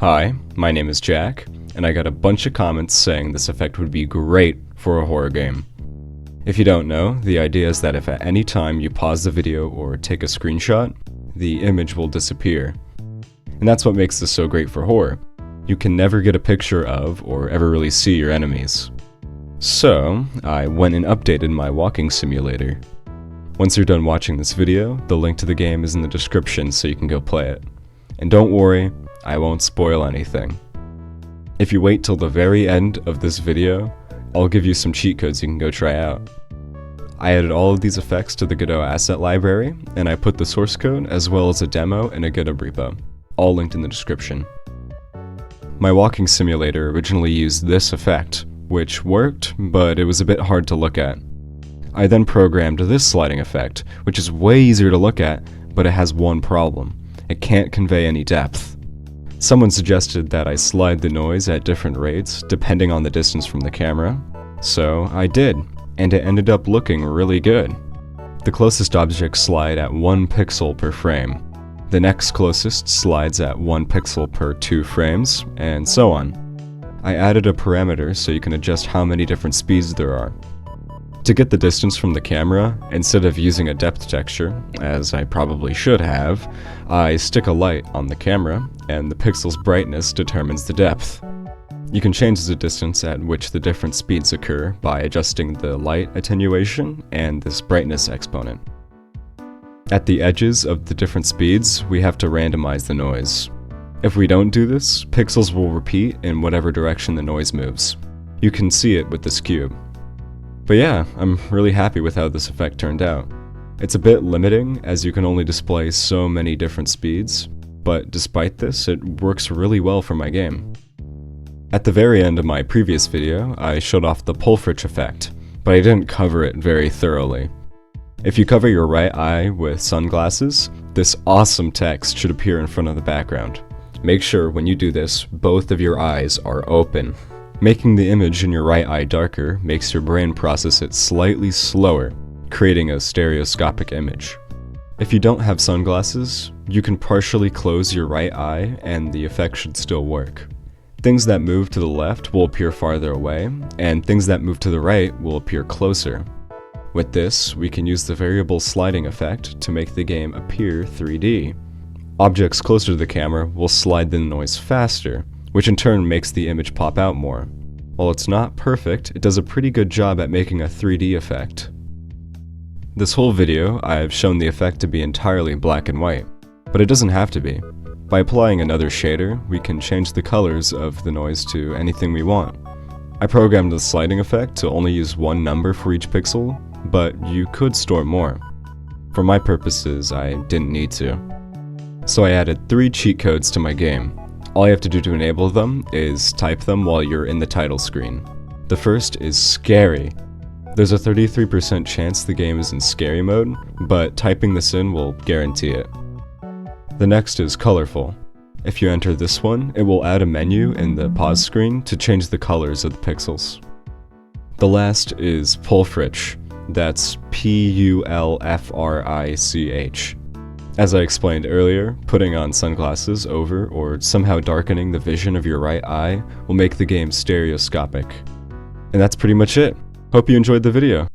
Hi, my name is Jack, and I got a bunch of comments saying this effect would be great for a horror game. If you don't know, the idea is that if at any time you pause the video or take a screenshot, the image will disappear. And that's what makes this so great for horror. You can never get a picture of or ever really see your enemies. So, I went and updated my walking simulator. Once you're done watching this video, the link to the game is in the description so you can go play it. And don't worry, I won't spoil anything. If you wait till the very end of this video, I'll give you some cheat codes you can go try out. I added all of these effects to the Godot asset library, and I put the source code as well as a demo in a Godot repo, all linked in the description. My walking simulator originally used this effect, which worked, but it was a bit hard to look at. I then programmed this sliding effect, which is way easier to look at, but it has one problem. It can't convey any depth. Someone suggested that I slide the noise at different rates depending on the distance from the camera, so I did, and it ended up looking really good. The closest objects slide at 1 pixel per frame. The next closest slides at 1 pixel per 2 frames, and so on. I added a parameter so you can adjust how many different speeds there are. To get the distance from the camera, instead of using a depth texture, as I probably should have, I stick a light on the camera, and the pixel's brightness determines the depth. You can change the distance at which the different speeds occur by adjusting the light attenuation and this brightness exponent. At the edges of the different speeds, we have to randomize the noise. If we don't do this, pixels will repeat in whatever direction the noise moves. You can see it with this cube. But yeah, I'm really happy with how this effect turned out. It's a bit limiting, as you can only display so many different speeds, but despite this, it works really well for my game. At the very end of my previous video, I showed off the Pulfrich Effect, but I didn't cover it very thoroughly. If you cover your right eye with sunglasses, this awesome text should appear in front of the background. Make sure when you do this, both of your eyes are open. Making the image in your right eye darker makes your brain process it slightly slower, creating a stereoscopic image. If you don't have sunglasses, you can partially close your right eye and the effect should still work. Things that move to the left will appear farther away, and things that move to the right will appear closer. With this, we can use the variable sliding effect to make the game appear 3D. Objects closer to the camera will slide the noise faster, which in turn makes the image pop out more. While it's not perfect, it does a pretty good job at making a 3D effect. This whole video, I've shown the effect to be entirely black and white, but it doesn't have to be. By applying another shader, we can change the colors of the noise to anything we want. I programmed the sliding effect to only use one number for each pixel, but you could store more. For my purposes, I didn't need to. So I added 3 cheat codes to my game. All you have to do to enable them is type them while you're in the title screen. The first is scary. There's a 33% chance the game is in scary mode, but typing this in will guarantee it. The next is colorful. If you enter this one, it will add a menu in the pause screen to change the colors of the pixels. The last is Pulfrich. That's P-U-L-F-R-I-C-H. As I explained earlier, putting on sunglasses over or somehow darkening the vision of your right eye will make the game stereoscopic. And that's pretty much it. Hope you enjoyed the video.